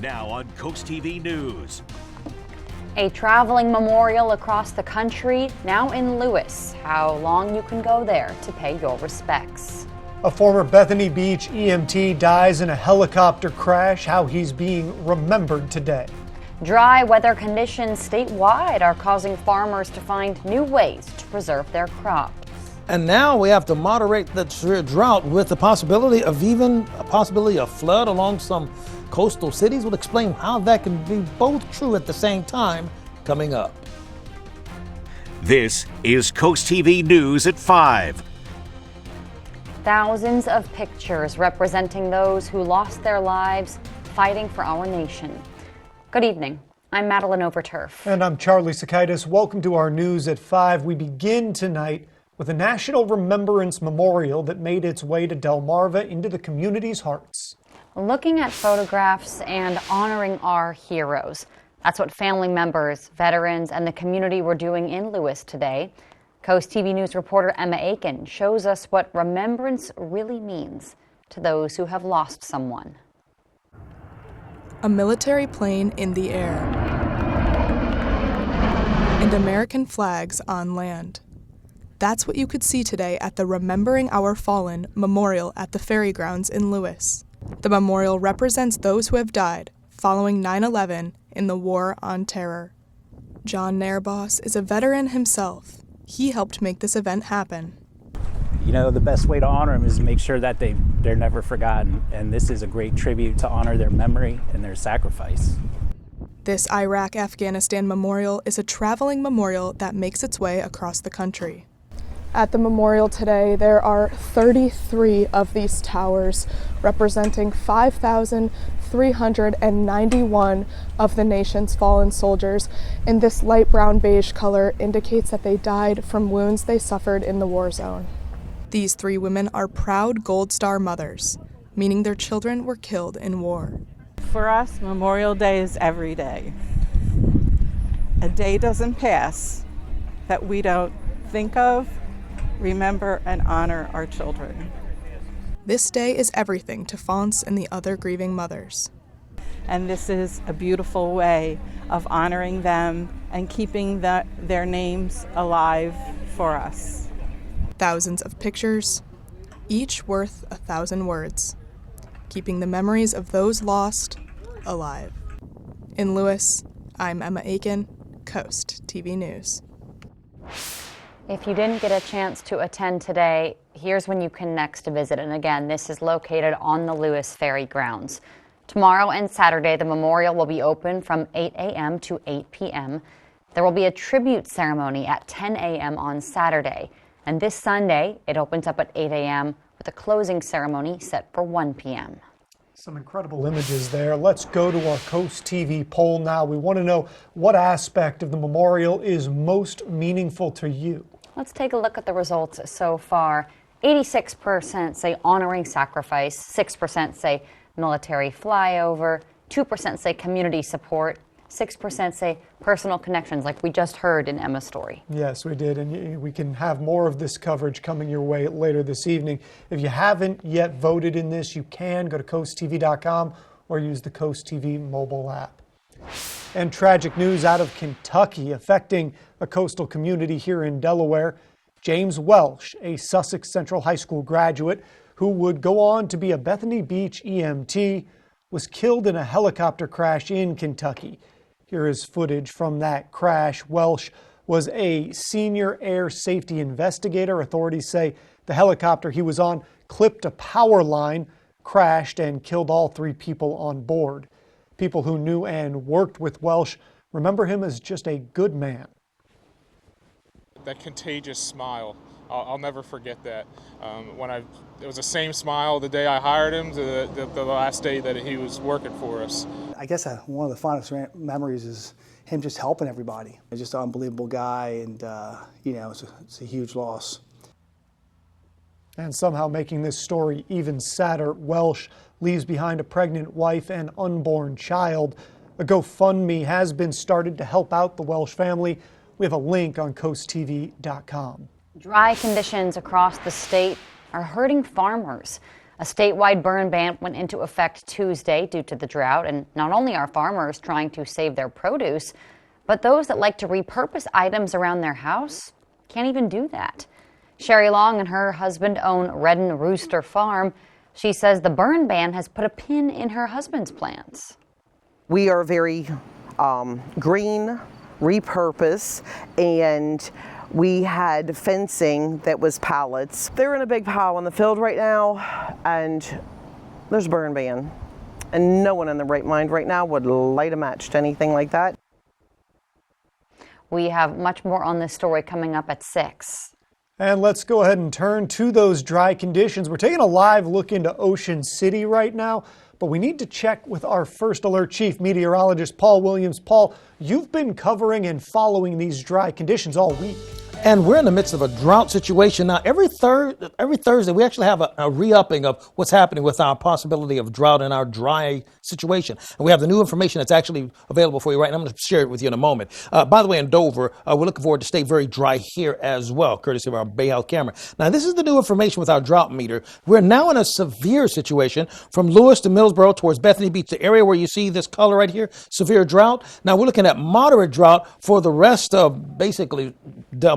Now on CoastTV News. A traveling memorial across the country, now in Lewes. How long you can go there to pay your respects. A former Bethany Beach EMT dies in a helicopter crash. How he's being remembered today. Dry weather conditions statewide are causing farmers to find new ways to preserve their crops. And now we have to moderate the drought with the possibility of flood along some coastal cities. We'll explain how that can be both true at the same time coming up. This is CoastTV News at 5. Thousands of pictures representing those who lost their lives fighting for our nation. Good evening. I'm Madeline Overturf. And I'm Charlie Sakaitis. Welcome to our News at 5. We begin tonight with a National Remembrance Memorial that made its way to Delmarva into the community's hearts. Looking at photographs and honoring our heroes. That's what family members, veterans, and the community were doing in Lewes today. Coast TV News reporter Emma Aiken shows us what remembrance really means to those who have lost someone. A military plane in the air and American flags on land. That's what you could see today at the Remembering Our Fallen Memorial at the Ferry Grounds in Lewes. The memorial represents those who have died following 9/11 in the War on Terror. John Nairboss is a veteran himself. He helped make this event happen. You know, the best way to honor them is to make sure that they're never forgotten, and this is a great tribute to honor their memory and their sacrifice. This Iraq-Afghanistan memorial is a traveling memorial that makes its way across the country. At the memorial today, there are 33 of these towers representing 5,391 of the nation's fallen soldiers, and this light brown beige color indicates that they died from wounds they suffered in the war zone. These 3 women are proud Gold Star mothers, meaning their children were killed in war. For us, Memorial Day is every day. A day doesn't pass that we don't think of, remember, and honor our children. This day is everything to Fonce and the other grieving mothers. And this is a beautiful way of honoring them and keeping their names alive for us. Thousands of pictures, each worth 1,000 words, keeping the memories of those lost alive. In Lewes, I'm Emma Aiken, Coast TV News. If you didn't get a chance to attend today, here's when you can next visit. And again, this is located on the Lewes Ferry Grounds. Tomorrow and Saturday, the memorial will be open from 8 a.m. to 8 p.m. There will be a tribute ceremony at 10 a.m. on Saturday. And this Sunday, it opens up at 8 a.m. with a closing ceremony set for 1 p.m. Some incredible images there. Let's go to our Coast TV poll now. We want to know what aspect of the memorial is most meaningful to you. Let's take a look at the results so far. 86% say honoring sacrifice, 6% say military flyover, 2% say community support, 6% say personal connections, like we just heard in Emma's story. Yes, we did, and we can have more of this coverage coming your way later this evening. If you haven't yet voted in this, you can go to coasttv.com or use the Coast TV mobile app. And tragic news out of Kentucky affecting a coastal community here in Delaware. James Welsh, a Sussex Central High School graduate who would go on to be a Bethany Beach EMT, was killed in a helicopter crash in Kentucky. Here is footage from that crash. Welsh was a senior air safety investigator. Authorities say the helicopter he was on clipped a power line, crashed, and killed all 3 people on board. People who knew and worked with Welsh remember him as just a good man. That contagious smile, I'll never forget that. It was the same smile the day I hired him to the last day that he was working for us. I guess one of the fondest memories is him just helping everybody. He's just an unbelievable guy, and it's a huge loss. And somehow making this story even sadder, Welsh leaves behind a pregnant wife and unborn child. A GoFundMe has been started to help out the Welsh family. We have a link on coasttv.com. Dry conditions across the state are hurting farmers. A statewide burn ban went into effect Tuesday due to the drought, and not only are farmers trying to save their produce, but those that like to repurpose items around their house can't even do that. Sherry Long and her husband own Redden Rooster Farm. She says the burn ban has put a pin in her husband's plans. We are very green, repurpose, and we had fencing that was pallets. They're in a big pile in the field right now, and there's a burn ban. And no one in their right mind right now would light a match to anything like that. We have much more on this story coming up at 6. And let's go ahead and turn to those dry conditions. We're taking a live look into Ocean City right now, but we need to check with our First Alert Chief Meteorologist, Paul Williams. Paul, you've been covering and following these dry conditions all week. And we're in the midst of a drought situation. Now, every Thursday, we actually have a re-upping of what's happening with our possibility of drought in our dry situation. And we have the new information that's actually available for you right now. I'm going to share it with you in a moment. By the way, in Dover, we're looking forward to stay very dry here as well, courtesy of our Bay Health camera. Now, this is the new information with our drought meter. We're now in a severe situation from Lewes to Millsboro towards Bethany Beach, the area where you see this color right here, severe drought. Now, we're looking at moderate drought for the rest of basically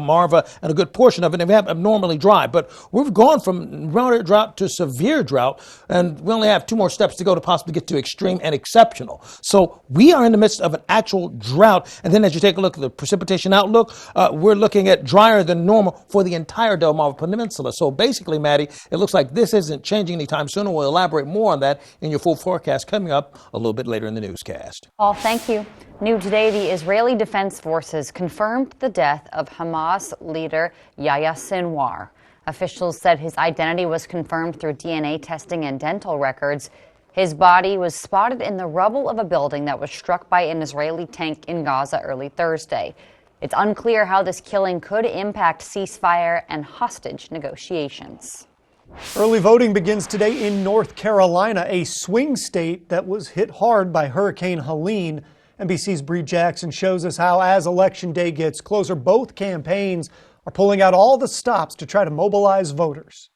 Marva and a good portion of it, and we have abnormally dry. But we've gone from moderate drought to severe drought, and we only have 2 more steps to go to possibly get to extreme and exceptional. So we are in the midst of an actual drought. And then as you take a look at the precipitation outlook, we're looking at drier than normal for the entire Delmarva Peninsula. So basically, Maddie, it looks like this isn't changing anytime soon. We'll elaborate more on that in your full forecast coming up a little bit later in the newscast. Paul, thank you. New today, the Israeli Defense Forces confirmed the death of Hamas leader Yahya Sinwar. Officials said his identity was confirmed through DNA testing and dental records. His body was spotted in the rubble of a building that was struck by an Israeli tank in Gaza early Thursday. It's unclear how this killing could impact ceasefire and hostage negotiations. Early voting begins today in North Carolina, a swing state that was hit hard by Hurricane Helene. NBC's Bree Jackson shows us how, as Election Day gets closer, both campaigns are pulling out all the stops to try to mobilize voters.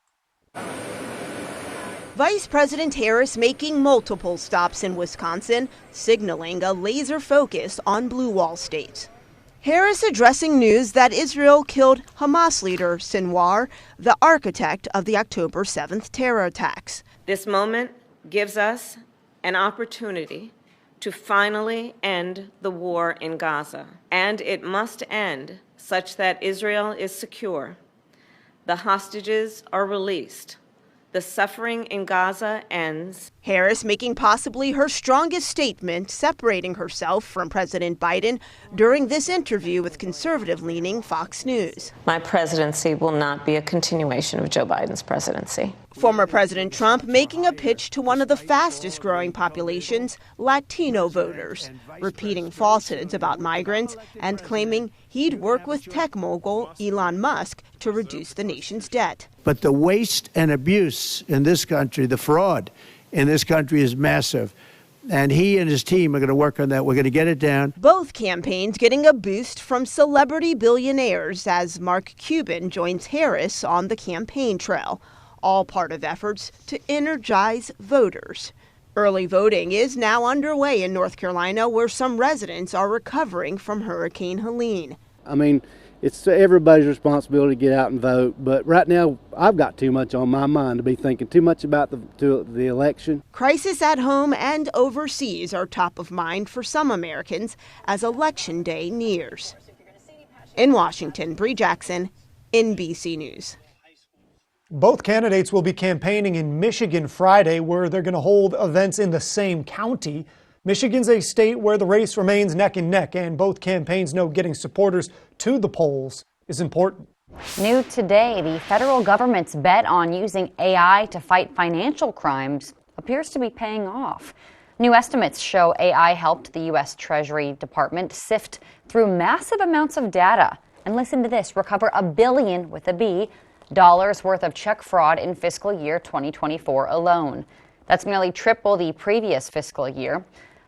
Vice President Harris making multiple stops in Wisconsin, signaling a laser focus on Blue Wall State. Harris addressing news that Israel killed Hamas leader Sinwar, the architect of the October 7th terror attacks. This moment gives us an opportunity to finally end the war in Gaza, and it must end such that Israel is secure, the hostages are released, the suffering in Gaza ends. Harris making possibly her strongest statement, separating herself from President Biden during this interview with conservative-leaning Fox News. My presidency will not be a continuation of Joe Biden's presidency. Former President Trump making a pitch to one of the fastest-growing populations, Latino voters, repeating falsehoods about migrants and claiming he'd work with tech mogul Elon Musk to reduce the nation's debt. But the waste and abuse in this country, the fraud in this country is massive. And he and his team are going to work on that. We're going to get it down. Both campaigns getting a boost from celebrity billionaires as Mark Cuban joins Harris on the campaign trail. All part of efforts to energize voters. Early voting is now underway in North Carolina, where some residents are recovering from Hurricane Helene. I mean, it's everybody's responsibility to get out and vote, but right now I've got too much on my mind to be thinking too much about the election. Crisis at home and overseas are top of mind for some Americans as Election Day nears. In Washington, Bree Jackson, NBC News. Both candidates will be campaigning in Michigan Friday, where they're going to hold events in the same county. Michigan's a state where the race remains neck and neck, and both campaigns know getting supporters to the polls is important. New today, the federal government's bet on using AI to fight financial crimes appears to be paying off. New estimates show AI helped the U.S. Treasury Department sift through massive amounts of data and, listen to this, recover $1 billion with a B dollars worth of check fraud in fiscal year 2024 alone. That's nearly triple the previous fiscal year.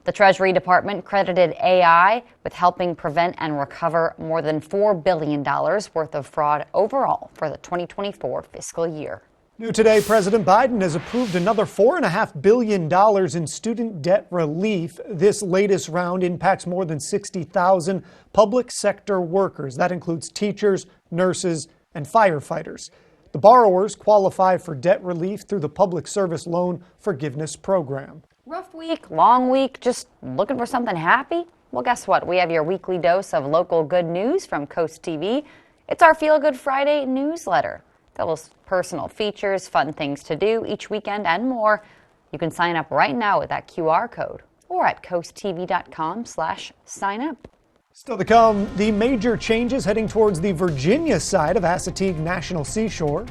The Treasury Department credited AI with helping prevent and recover more than $4 billion worth of fraud overall for the 2024 fiscal year. New today, President Biden has approved another $4.5 billion in student debt relief. This latest round impacts more than 60,000 public sector workers. That includes teachers, nurses, and firefighters. The borrowers qualify for debt relief through the Public Service Loan Forgiveness Program. Rough week, long week, just looking for something happy? Well, guess what? We have your weekly dose of local good news from Coast TV. It's our Feel Good Friday newsletter. Those personal features, fun things to do each weekend, and more. You can sign up right now with that QR code or at coasttv.com/sign up. Still to come, the major changes heading towards the Virginia side of Assateague National Seashore.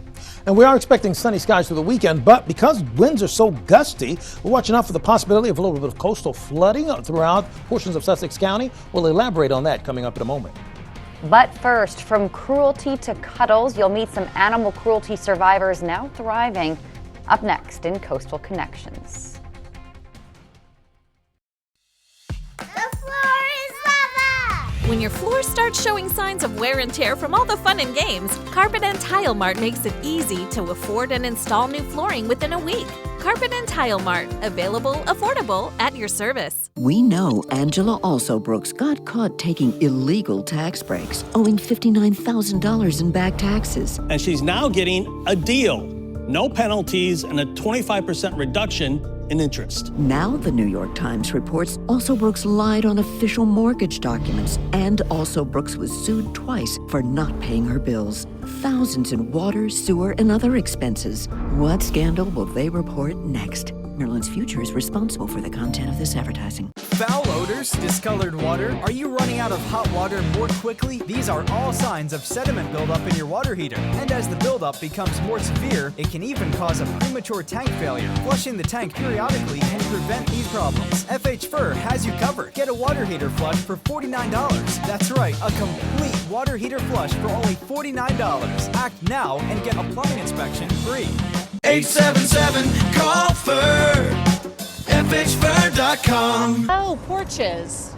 And we are expecting sunny skies for the weekend, but because winds are so gusty, we're watching out for the possibility of a little bit of coastal flooding throughout portions of Sussex County. We'll elaborate on that coming up in a moment. But first, from cruelty to cuddles, you'll meet some animal cruelty survivors now thriving. Up next in Coastal Connections. When your floor starts showing signs of wear and tear from all the fun and games, Carpet and Tile Mart makes it easy to afford and install new flooring within a week. Carpet and Tile Mart, available, affordable, at your service. We know Angela Alsobrooks got caught taking illegal tax breaks, owing $59,000 in back taxes. And she's now getting a deal. No penalties and a 25% reduction in interest. Now the New York Times reports Alsobrooks lied on official mortgage documents, and Alsobrooks was sued twice for not paying her bills. Thousands in water, sewer, and other expenses. What scandal will they report next? Maryland's Future is responsible for the content of this advertising. Foul odors, discolored water. Are you running out of hot water more quickly? These are all signs of sediment buildup in your water heater. And as the buildup becomes more severe, it can even cause a premature tank failure. Flushing the tank periodically can prevent these problems. FH Fur has you covered. Get a water heater flush for $49. That's right, a complete water heater flush for only $49. Act now and get a plumbing inspection free. 877-CALL-FUR, FHFur.com. Oh, porches.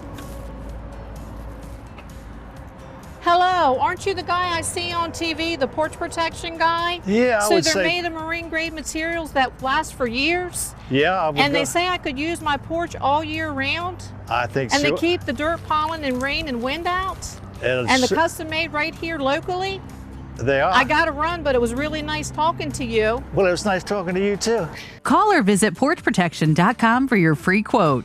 Hello, aren't you the guy I see on TV, the porch protection guy? Yeah, I would say. So they're made of marine grade materials that last for years? Yeah, I would. And they say I could use my porch all year round? I think so. And they keep the dirt, pollen, and rain and wind out? And the custom made right here locally? They are. I got to run, but it was really nice talking to you. Well, it was nice talking to you, too. Call or visit porchprotection.com for your free quote.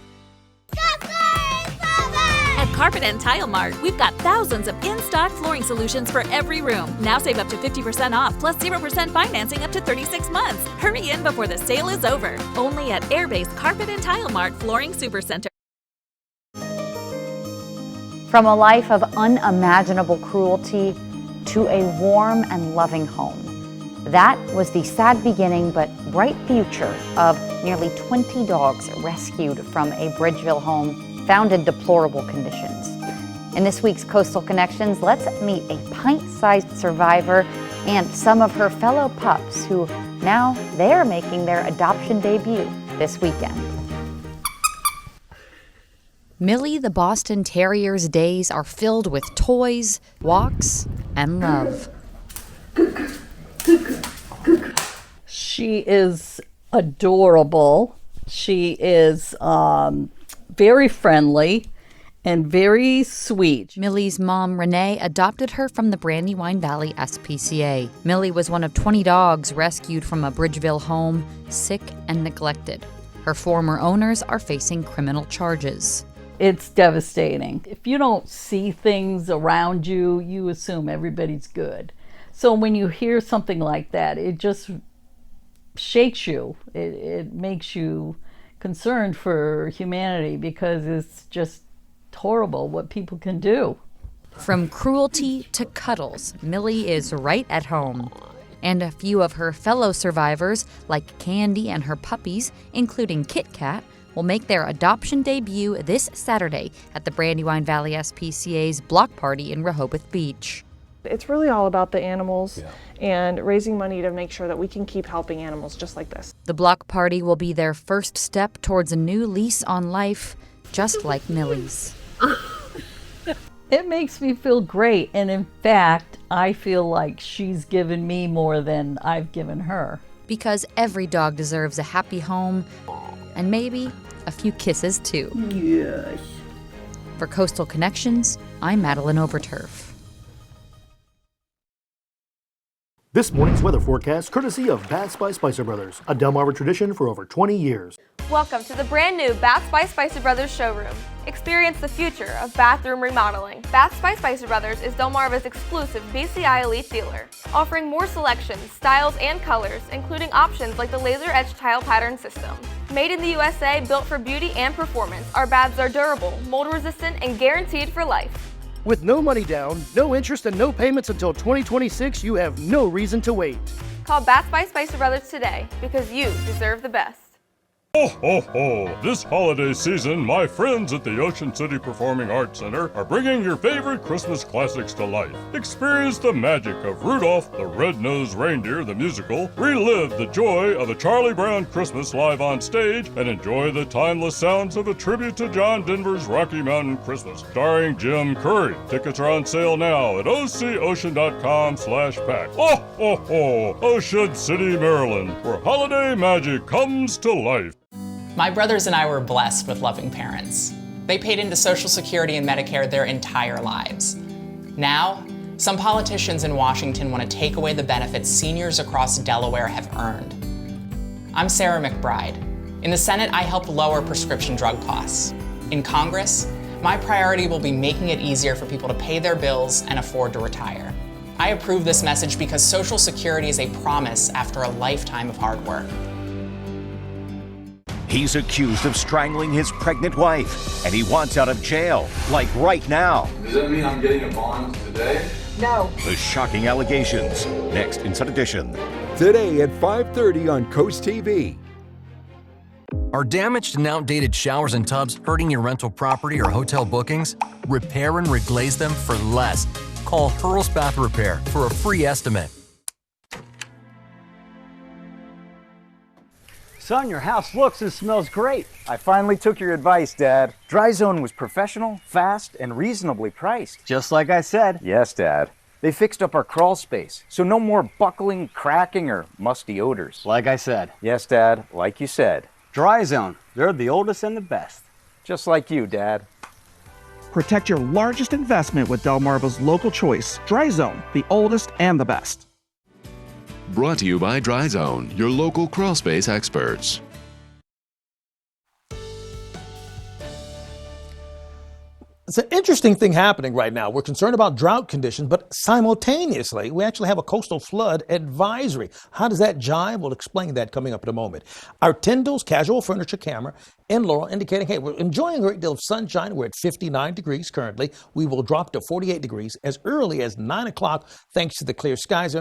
At Carpet and Tile Mart, we've got thousands of in-stock flooring solutions for every room. Now save up to 50% off, plus 0% financing up to 36 months. Hurry in before the sale is over. Only at Airbase Carpet and Tile Mart Flooring Supercenter. From a life of unimaginable cruelty to a warm and loving home. That was the sad beginning but bright future of nearly 20 dogs rescued from a Bridgeville home found in deplorable conditions. In this week's Coastal Connections, let's meet a pint-sized survivor and some of her fellow pups who now they're making their adoption debut this weekend. Millie the Boston Terrier's days are filled with toys, walks, and love. She is adorable. She is very friendly and very sweet. Millie's mom, Renee, adopted her from the Brandywine Valley SPCA. Millie was one of 20 dogs rescued from a Bridgeville home, sick and neglected. Her former owners are facing criminal charges. It's devastating. If you don't see things around you, you assume everybody's good. So when you hear something like that, it just shakes you. It makes you concerned for humanity because it's just horrible what people can do. From cruelty to cuddles, Millie is right at home. And a few of her fellow survivors, like Candy and her puppies, including Kit Kat, will make their adoption debut this Saturday at the Brandywine Valley SPCA's block party in Rehoboth Beach. It's really all about the animals and raising money to make sure that we can keep helping animals just like this. The block party will be their first step towards a new lease on life, just like Millie's. It makes me feel great, and in fact, I feel like she's given me more than I've given her. because every dog deserves a happy home and maybe a few kisses too. Yes. For Coastal Connections, I'm Madeline Overturf. This morning's weather forecast courtesy of Baths by Spicer Brothers, a Delmarva tradition for over 20 years. Welcome to the brand new Baths by Spicer Brothers showroom. Experience the future of bathroom remodeling. Baths by Spicer Brothers is Delmarva's exclusive BCI Elite dealer, offering more selections, styles, and colors, including options like the laser etched tile pattern system. Made in the USA, built for beauty and performance, our baths are durable, mold resistant, and guaranteed for life. With no money down, no interest, and no payments until 2026, you have no reason to wait. Call Baths by Spicer Brothers today because you deserve the best. Ho, ho, ho! This holiday season, my friends at the Ocean City Performing Arts Center are bringing your favorite Christmas classics to life. Experience the magic of Rudolph the Red-Nosed Reindeer, the musical, relive the joy of a Charlie Brown Christmas live on stage, and enjoy the timeless sounds of a tribute to John Denver's Rocky Mountain Christmas, starring Jim Curry. Tickets are on sale now at ococean.com/pack. Ho, ho, ho! Ocean City, Maryland, where holiday magic comes to life. My brothers and I were blessed with loving parents. They paid into Social Security and Medicare their entire lives. Now, some politicians in Washington want to take away the benefits seniors across Delaware have earned. I'm Sarah McBride. In the Senate, I helped lower prescription drug costs. In Congress, my priority will be making it easier for people to pay their bills and afford to retire. I approve this message because Social Security is a promise after a lifetime of hard work. He's accused of strangling his pregnant wife, and he wants out of jail, like right now. Does that mean I'm getting a bond today? No. The shocking allegations, next Inside Edition. Today at 5:30 on Coast TV. Are damaged and outdated showers and tubs hurting your rental property or hotel bookings? Repair and reglaze them for less. Call Hurls Bath Repair for a free estimate. Son, your house looks and smells great. I finally took your advice, Dad. Dry Zone was professional, fast, and reasonably priced. Just like I said. Yes, Dad. They fixed up our crawl space, so no more buckling, cracking, or musty odors. Like I said. Yes, Dad, like you said. Dry Zone. They're the oldest and the best. Just like you, Dad. Protect your largest investment with Delmarva's local choice, Dry Zone, the oldest and the best. Brought to you by Dry Zone, your local crawl space experts. It's an interesting thing happening right now. We're concerned about drought conditions, but simultaneously, we actually have a coastal flood advisory. How does that jive? We'll explain that coming up in a moment. Our Tyndall's Casual Furniture camera in Laurel indicating, hey, we're enjoying a great deal of sunshine. We're at 59 degrees currently. We will drop to 48 degrees as early as 9 o'clock thanks to the clear skies.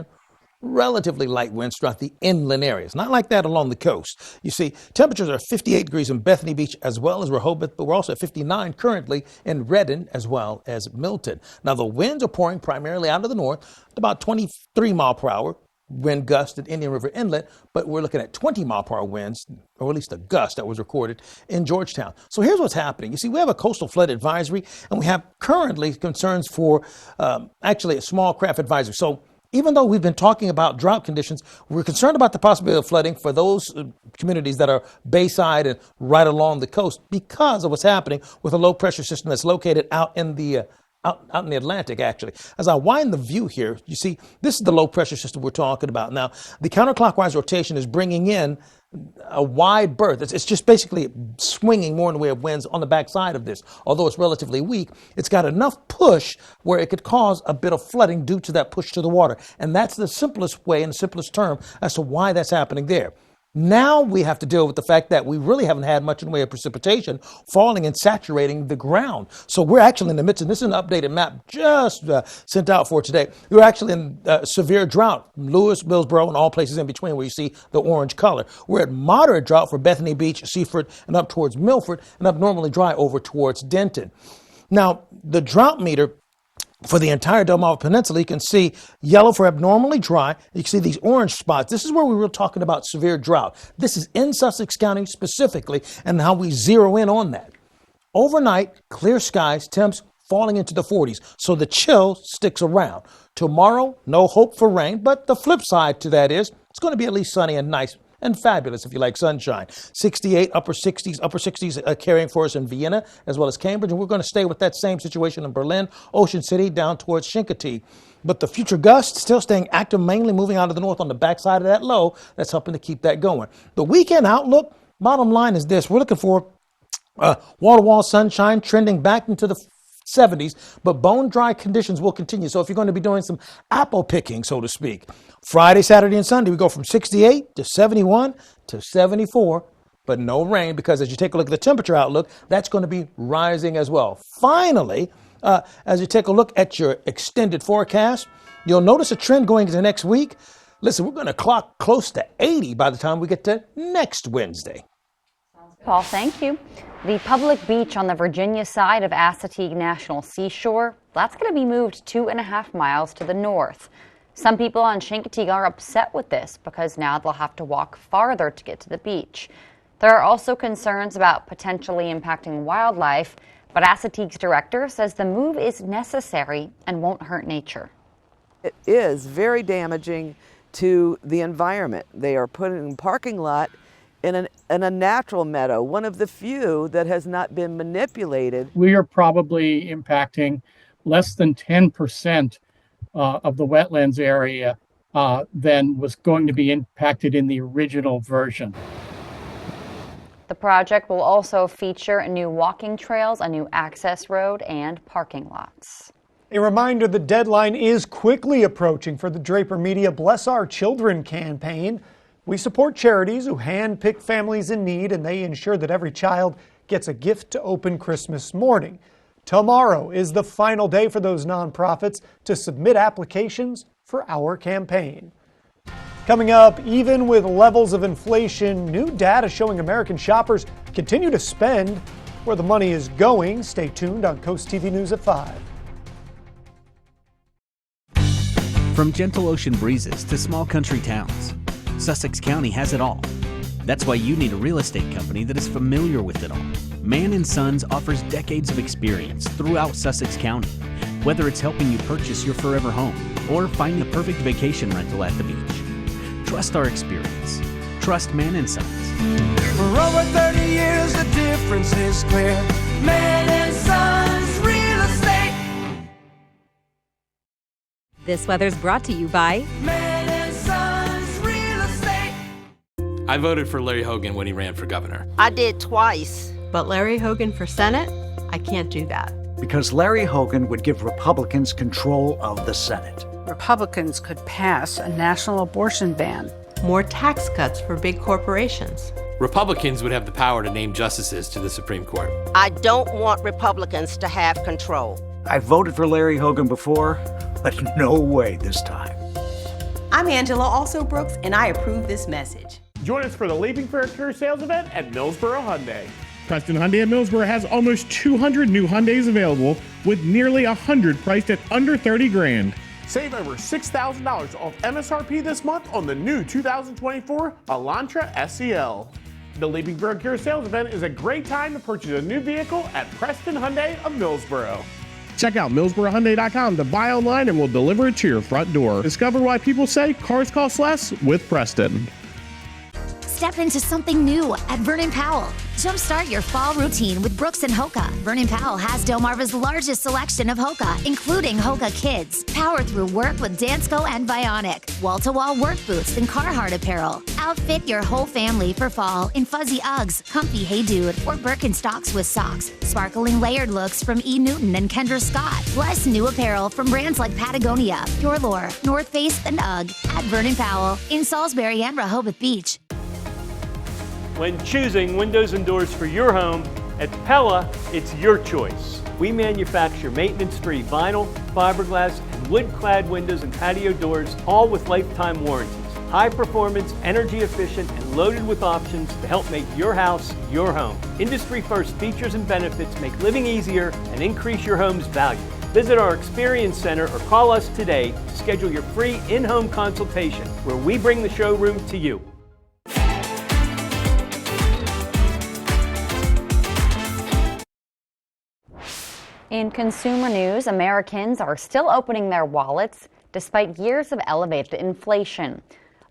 Relatively light winds throughout the inland areas. Not like that along the coast. You see, temperatures are 58 degrees in Bethany Beach as well as Rehoboth, but we're also at 59 currently in Redden as well as Milton. Now, the winds are pouring primarily out of the north, about 23 mile per hour wind gust at Indian River Inlet, but we're looking at 20 mile per hour winds, or at least a gust that was recorded in Georgetown. So here's what's happening. You see, we have a coastal flood advisory, and we have currently concerns for actually a small craft advisory. So even though we've been talking about drought conditions, we're concerned about the possibility of flooding for those communities that are bayside and right along the coast because of what's happening with a low pressure system that's located out in the Atlantic, actually. As I wind the view here, you see, this is the low pressure system we're talking about. Now, the counterclockwise rotation is bringing in a wide berth. It's just basically swinging more in the way of winds on the backside of this. Although it's relatively weak, it's got enough push where it could cause a bit of flooding due to that push to the water. And that's the simplest way and the simplest term as to why that's happening there. Now we have to deal with the fact that we really haven't had much in the way of precipitation falling and saturating the ground. So we're actually in the midst, and this is an updated map just sent out for today. We're actually in severe drought, Lewes, Millsboro, and all places in between where you see the orange color. We're at moderate drought for Bethany Beach, Seaford, and up towards Milford, and abnormally dry over towards Denton. Now, the drought meter for the entire Delmarva Peninsula, you can see yellow for abnormally dry. You can see these orange spots. This is where we were talking about severe drought. This is in Sussex County specifically, and how we zero in on that. Overnight, clear skies, temps falling into the 40s. So the chill sticks around. Tomorrow, no hope for rain, but the flip side to that is it's going to be at least sunny and nice and fabulous if you like sunshine. 68, upper 60s carrying for us in Vienna as well as Cambridge. And we're going to stay with that same situation in Berlin, Ocean City, down towards Chincoteague. But the future gusts still staying active, mainly moving out of the north on the backside of that low. That's helping to keep that going. The weekend outlook, bottom line is this. We're looking for wall-to-wall sunshine trending back into the 70s, but bone dry conditions will continue. So if you're going to be doing some apple picking, so to speak, Friday, Saturday, and Sunday, we go from 68 to 71 to 74, but no rain, because as you take a look at the temperature outlook, that's going to be rising as well. Finally, as you take a look at your extended forecast, you'll notice a trend going into next week. Listen, we're going to clock close to 80 by the time we get to next Wednesday. Paul, thank you. The public beach on the Virginia side of Assateague National Seashore, that's going to be moved 2.5 miles to the north. Some people on Chincoteague are upset with this because now they'll have to walk farther to get to the beach. There are also concerns about potentially impacting wildlife, but Assateague's director says the move is necessary and won't hurt nature. It is very damaging to the environment. They are putting a parking lot in a natural meadow, one of the few that has not been manipulated. We are probably impacting less than 10% of the wetlands area than was going to be impacted in the original version. The project will also feature new walking trails, a new access road, and parking lots. A reminder, the deadline is quickly approaching for the Draper Media Bless Our Children campaign. We support charities who hand-pick families in need, and they ensure that every child gets a gift to open Christmas morning. Tomorrow is the final day for those nonprofits to submit applications for our campaign. Coming up, even with levels of inflation, new data showing American shoppers continue to spend. Where the money is going, stay tuned on CoastTV News at 5. From gentle ocean breezes to small country towns, Sussex County has it all. That's why you need a real estate company that is familiar with it all. Mann & Sons offers decades of experience throughout Sussex County, whether it's helping you purchase your forever home or find the perfect vacation rental at the beach. Trust our experience. Trust Mann & Sons. For over 30 years, the difference is clear. Mann & Sons Real Estate. This weather's brought to you by Mann & Sons Real Estate. I voted for Larry Hogan when he ran for governor. I did twice. But Larry Hogan for Senate? I can't do that. Because Larry Hogan would give Republicans control of the Senate. Republicans could pass a national abortion ban. More tax cuts for big corporations. Republicans would have the power to name justices to the Supreme Court. I don't want Republicans to have control. I voted for Larry Hogan before, but no way this time. I'm Angela Also Brooks, and I approve this message. Join us for the Leaping Fair Career Sales event at Millsboro Hyundai. Preston Hyundai at Millsboro has almost 200 new Hyundais available, with nearly 100 priced at under $30,000. Save over $6,000 off MSRP this month on the new 2024 Elantra SEL. The Leaping Fair Career Sales event is a great time to purchase a new vehicle at Preston Hyundai of Millsboro. Check out MillsboroHyundai.com to buy online, and we'll deliver it to your front door. Discover why people say cars cost less with Preston. Step into something new at Vernon Powell. Jumpstart your fall routine with Brooks and Hoka. Vernon Powell has Delmarva's largest selection of Hoka, including Hoka Kids. Power through work with Dansko and Bionic. Wall-to-wall work boots and Carhartt apparel. Outfit your whole family for fall in fuzzy Uggs, comfy Hey Dude, or Birkenstocks with socks. Sparkling layered looks from E. Newton and Kendra Scott. Plus new apparel from brands like Patagonia, Pure Lore, North Face, and UGG at Vernon Powell in Salisbury and Rehoboth Beach. When choosing windows and doors for your home, at Pella, it's your choice. We manufacture maintenance-free vinyl, fiberglass, and wood-clad windows and patio doors, all with lifetime warranties. High performance, energy efficient, and loaded with options to help make your house your home. Industry-first features and benefits make living easier and increase your home's value. Visit our Experience Center or call us today to schedule your free in-home consultation, where we bring the showroom to you. In consumer news, Americans are still opening their wallets despite years of elevated inflation.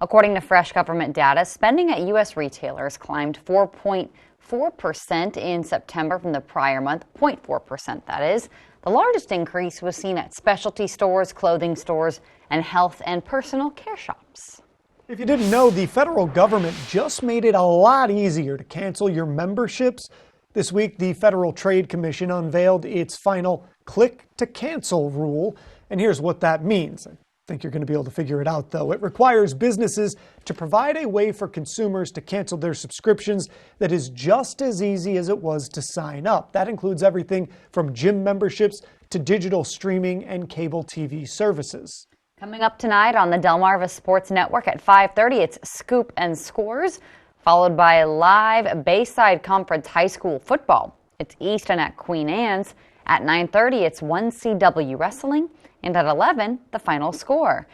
According to fresh government data, spending at U.S. retailers climbed 4.4% in September from the prior month, 0.4% that is. The largest increase was seen at specialty stores, clothing stores, and health and personal care shops. If you didn't know, the federal government just made it a lot easier to cancel your memberships. This week, the Federal Trade Commission unveiled its final click to cancel rule. And here's what that means. I think you're going to be able to figure it out, though. It requires businesses to provide a way for consumers to cancel their subscriptions that is just as easy as it was to sign up. That includes everything from gym memberships to digital streaming and cable TV services. Coming up tonight on the Delmarva Sports Network at 5:30, it's Scoop and Scores, followed by live Bayside Conference High School football. It's Easton at Queen Anne's. At 9:30, it's 1CW Wrestling. And at 11, the final score.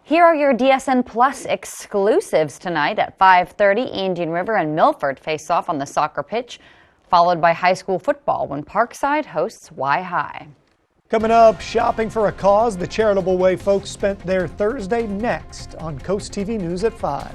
Here are your DSN Plus exclusives tonight. At 5:30, Indian River and Milford face off on the soccer pitch, followed by high school football when Parkside hosts Y High. Coming up, shopping for a cause, the charitable way folks spent their Thursday, next on Coast TV News at 5.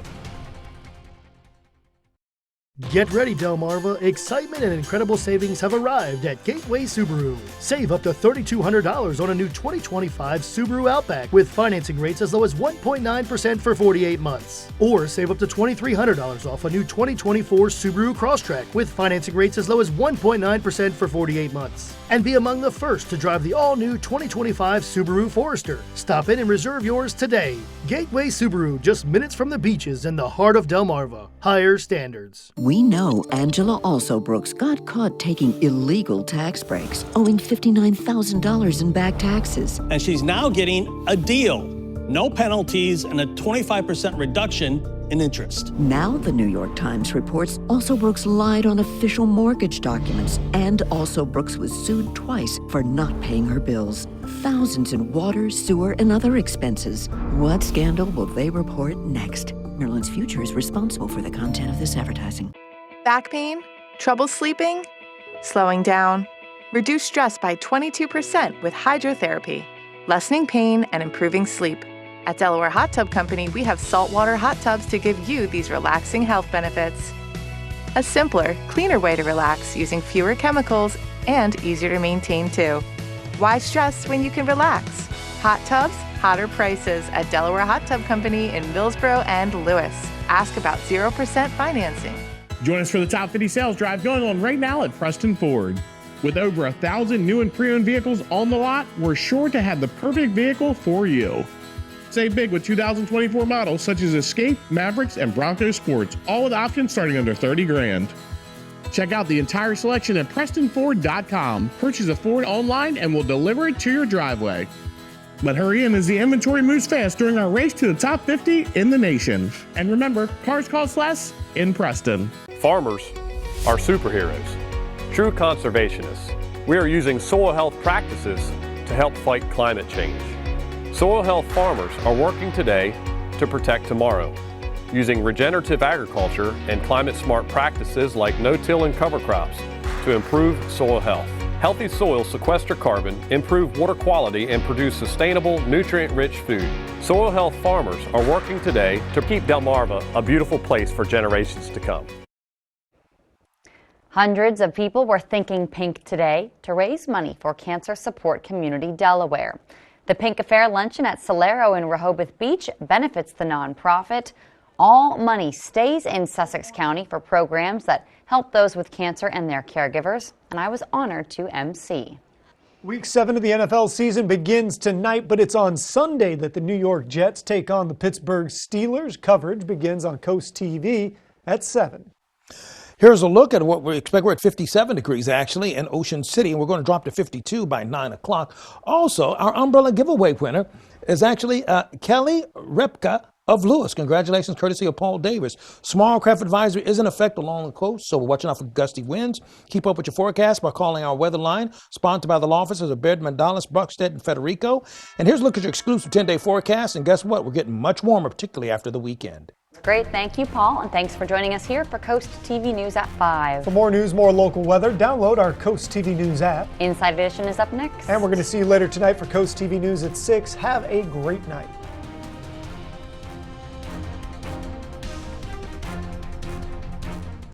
Get ready, Delmarva. Excitement and incredible savings have arrived at Gateway Subaru. Save up to $3,200 on a new 2025 Subaru Outback with financing rates as low as 1.9% for 48 months. Or save up to $2,300 off a new 2024 Subaru Crosstrek with financing rates as low as 1.9% for 48 months. And be among the first to drive the all-new 2025 Subaru Forester. Stop in and reserve yours today. Gateway Subaru, just minutes from the beaches in the heart of Delmarva. Higher standards. We know Angela Also Brooks got caught taking illegal tax breaks, owing $59,000 in back taxes. And she's now getting a deal. No penalties and a 25% reduction in interest. Now the New York Times reports Also Brooks lied on official mortgage documents, and Also Brooks was sued twice for not paying her bills. Thousands in water, sewer, and other expenses. What scandal will they report next? Merlin's Future is responsible for the content of this advertising. Back pain? Trouble sleeping? Slowing down? Reduce stress by 22% with hydrotherapy, lessening pain and improving sleep. At Delaware Hot Tub Company, we have saltwater hot tubs to give you these relaxing health benefits. A simpler, cleaner way to relax using fewer chemicals and easier to maintain too. Why stress when you can relax? Hot tubs, hotter prices at Delaware Hot Tub Company in Millsboro and Lewes. Ask about 0% financing. Join us for the Top 50 Sales Drive going on right now at Preston Ford. With over 1,000 new and pre-owned vehicles on the lot, we're sure to have the perfect vehicle for you. Save big with 2024 models such as Escape, Mavericks, and Bronco Sports, all with options starting under $30,000. Check out the entire selection at PrestonFord.com. Purchase a Ford online and we'll deliver it to your driveway. But hurry in as the inventory moves fast during our race to the top 50 in the nation. And remember, cars cost less in Preston. Farmers are superheroes, true conservationists. We are using soil health practices to help fight climate change. Soil health farmers are working today to protect tomorrow, using regenerative agriculture and climate-smart practices like no-till and cover crops to improve soil health. Healthy soils sequester carbon, improve water quality, and produce sustainable, nutrient-rich food. Soil health farmers are working today to keep Delmarva a beautiful place for generations to come. Hundreds of people were thinking pink today to raise money for Cancer Support Community Delaware. The Pink Affair Luncheon at Solero in Rehoboth Beach benefits the nonprofit. All money stays in Sussex County for programs that help those with cancer and their caregivers, and I was honored to MC. Week 7 of the NFL season begins tonight, but it's on Sunday that the New York Jets take on the Pittsburgh Steelers. Coverage begins on Coast TV at 7. Here's a look at what we expect. We're at 57 degrees, actually, in Ocean City, and we're going to drop to 52 by 9 o'clock. Also, our umbrella giveaway winner is actually Kelly Repka of Lewes. Congratulations, courtesy of Paul Davis. Small craft advisory is in effect along the coast, so we're watching out for gusty winds. Keep up with your forecast by calling our weather line, sponsored by the law offices of Baird, Mandalis, Buckstead, and Federico. And here's a look at your exclusive 10-day forecast, and guess what? We're getting much warmer, particularly after the weekend. Great, thank you, Paul, and thanks for joining us here for Coast TV News at 5. For more news, more local weather, download our Coast TV News app. Inside Edition is up next. And we're going to see you later tonight for Coast TV News at 6. Have a great night.